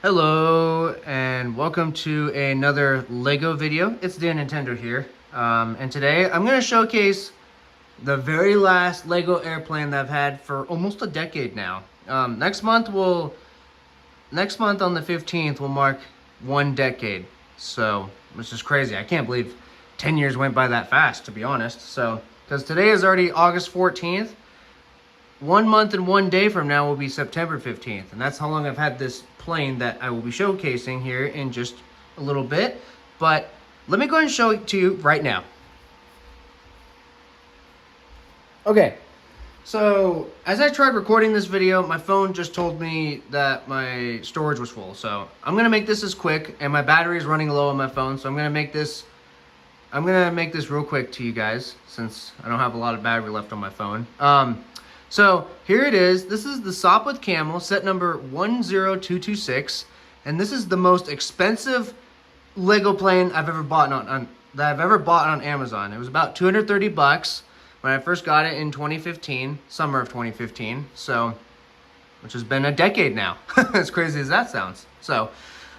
Hello and welcome to another Lego video. It's Dan Nintendo here, and today I'm going to showcase the very last Lego airplane that I've had for almost a decade now. Next month on the 15th will mark 1 decade. So which is crazy. I can't believe 10 years went by that fast, to be honest. So because today is already August 14th. 1 month and 1 day from now will be September 15th, and that's how long I've had this plane that I will be showcasing here in just a little bit. But let me go ahead and show it to you right now. Okay, so as I tried recording this video, my phone just told me that my storage was full. So I'm gonna make this as quick, and my battery is running low on my phone, so I'm gonna make this real quick to you guys since I don't have a lot of battery left on my phone. So here it is. This is the Sopwith Camel, set number 10226, and this is the most expensive Lego plane I've ever bought on Amazon. It was about 230 bucks when I first got it in 2015, summer of 2015. So, which has been a decade now. As crazy as that sounds. So,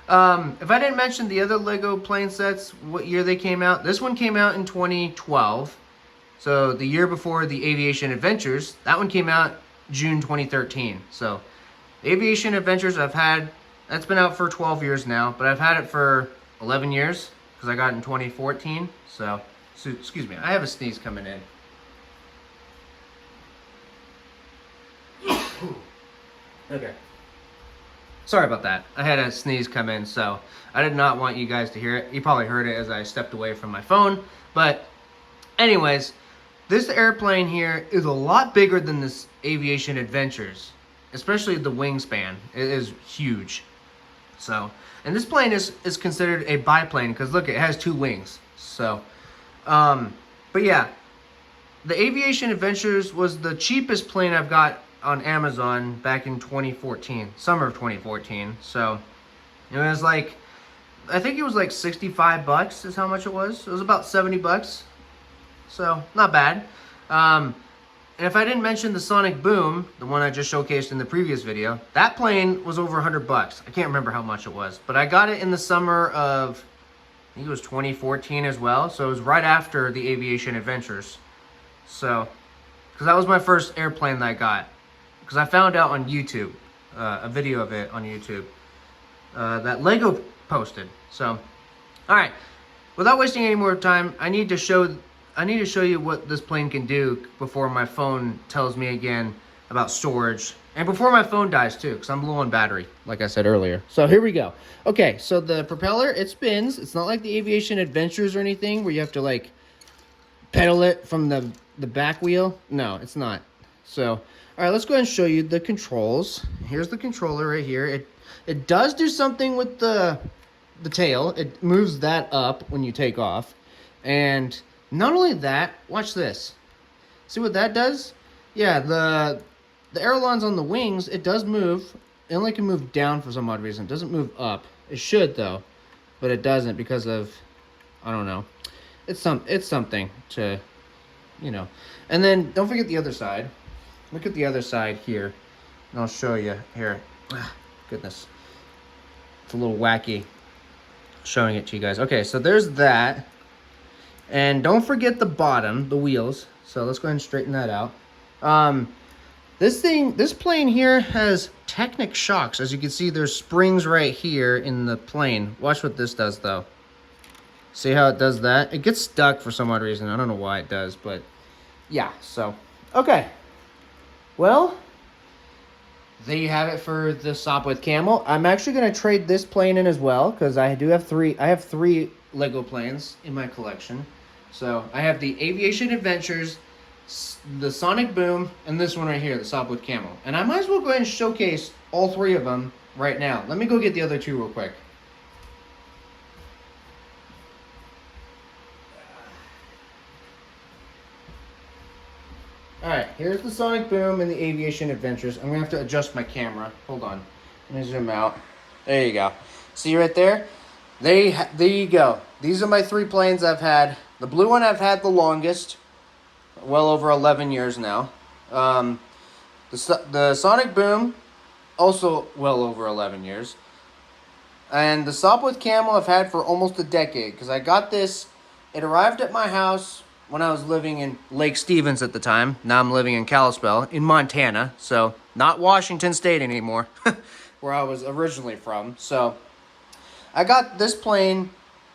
if I didn't mention the other Lego plane sets, what year they came out, this one came out in 2012. So the year before the Aviation Adventures, that one came out June 2013. So the Aviation Adventures that's been out for 12 years now, but I've had it for 11 years because I got it in 2014. So excuse me, I have a sneeze coming in. Okay. Sorry about that. I had a sneeze come in, so I did not want you guys to hear it. You probably heard it as I stepped away from my phone. But anyways, this airplane here is a lot bigger than this Aviation Adventures, especially the wingspan. It is huge. So, and this plane is considered a biplane because look, it has two wings. So, but yeah, the Aviation Adventures was the cheapest plane I've got on Amazon back in 2014, summer of 2014. So, it was like, I think it was like 65 bucks is how much it was. It was about 70 bucks. So, not bad. And if I didn't mention the Sonic Boom, the one I just showcased in the previous video, that plane was over 100 bucks. I can't remember how much it was, but I got it in the summer of, I think it was 2014 as well. So it was right after the Aviation Adventures. So, because that was my first airplane that I got. Because I found out on YouTube, a video of it on YouTube, that Lego posted. So, all right, without wasting any more time, I need to show you what this plane can do before my phone tells me again about storage. And before my phone dies too, because I'm low on battery, like I said earlier. So here we go. Okay, so the propeller, it spins. It's not like the Aviation Adventures or anything where you have to like pedal it from the back wheel. No, it's not. So, all right, let's go ahead and show you the controls. Here's the controller right here. It does do something with the tail. It moves that up when you take off. And not only that, watch this. See what that does? Yeah, the ailerons on the wings, it does move. It only can move down for some odd reason. It doesn't move up. It should though, but it doesn't because of, I don't know. It's something to, you know. And then don't forget the other side. Look at the other side here, and I'll show you here. Ah, goodness, it's a little wacky showing it to you guys. Okay, so there's that. And don't forget the bottom, the wheels. So let's go ahead and straighten that out. This plane here has Technic shocks. As you can see, there's springs right here in the plane. Watch what this does though. See how it does that? It gets stuck for some odd reason. I don't know why it does, but yeah, so. Okay. Well, there you have it for the Sopwith Camel. I'm actually going to trade this plane in as well because I have three Lego planes in my collection. So I have the Aviation Adventures, the Sonic Boom, and this one right here, the Sopwith Camel. And I might as well go ahead and showcase all three of them right now. Let me go get the other two real quick. Alright, here's the Sonic Boom and the Aviation Adventures. I'm going to have to adjust my camera. Hold on. Let me zoom out. There you go. See right there? There you go. These are my three planes I've had. The blue one I've had the longest. Well over 11 years now. The Sonic Boom, also well over 11 years. And the Sopwith Camel I've had for almost a decade, because I got this, it arrived at my house when I was living in Lake Stevens at the time. Now I'm living in Kalispell, in Montana, so not Washington State anymore, where I was originally from. So I got this plane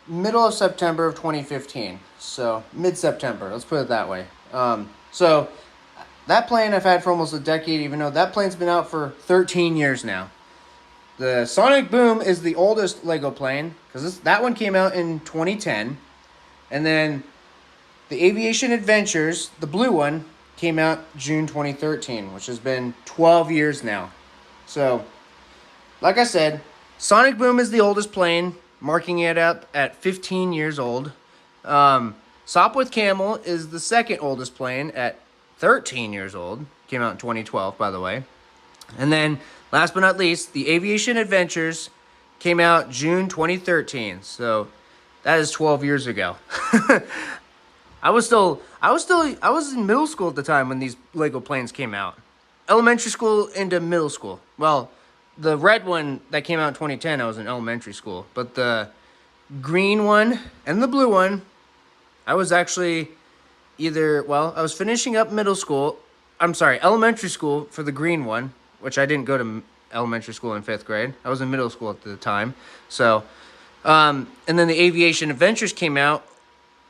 middle of September of 2015, so mid-September, let's put it that way. So that plane I've had for almost a decade, even though that plane's been out for 13 years now. The Sonic Boom is the oldest Lego plane, because that one came out in 2010. And then the Aviation Adventures, the blue one, came out June 2013, which has been 12 years now. So, like I said, Sonic Boom is the oldest plane, marking it up at 15 years old. Sopwith Camel is the second oldest plane at 13 years old. Came out in 2012, by the way. And then, last but not least, the Aviation Adventures came out June 2013. So that is 12 years ago. I was in middle school at the time when these Lego planes came out. Elementary school into middle school. Well, the red one that came out in 2010, I was in elementary school. But the green one and the blue one, I was actually I was finishing up elementary school for the green one, which I didn't go to elementary school in 5th grade. I was in middle school at the time. So, and then the Aviation Adventures came out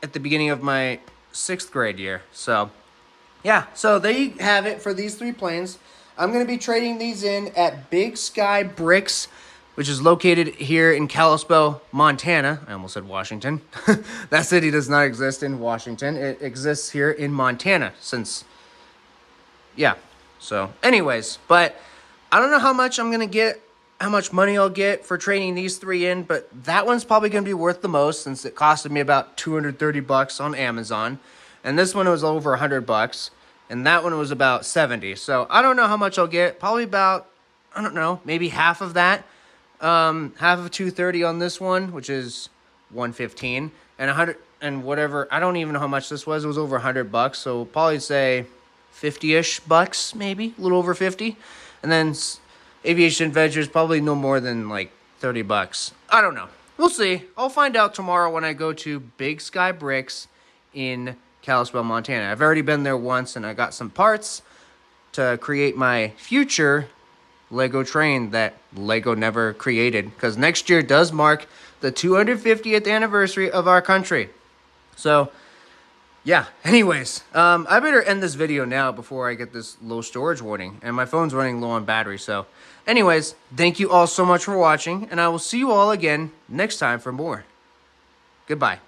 at the beginning of my 6th grade year. So, yeah. So there you have it for these 3 planes. I'm going to be trading these in at Big Sky Bricks, which is located here in Kalispell, Montana. I almost said Washington. That city does not exist in Washington. It exists here in Montana yeah. So, anyways, but I don't know how much I'm going to get, how much money I'll get for trading these 3 in, but that one's probably going to be worth the most since it costed me about $230 on Amazon. And this one was over $100, and that one was about $70. So, I don't know how much I'll get. Probably about, I don't know, maybe half of that. Half of $230 on this one, which is $115, and $100 and whatever. I don't even know how much this was. It was over $100, so probably say 50-ish bucks, maybe a little over 50. And then Aviation Adventures probably no more than like $30. I don't know. We'll see. I'll find out tomorrow when I go to Big Sky Bricks in Kalispell, Montana. I've already been there once, and I got some parts to create my future Lego train that Lego never created, because next year does mark the 250th anniversary of our country. So, yeah. Anyways, I better end this video now before I get this low storage warning, and my phone's running low on battery. So, anyways, thank you all so much for watching, and I will see you all again next time for more. Goodbye.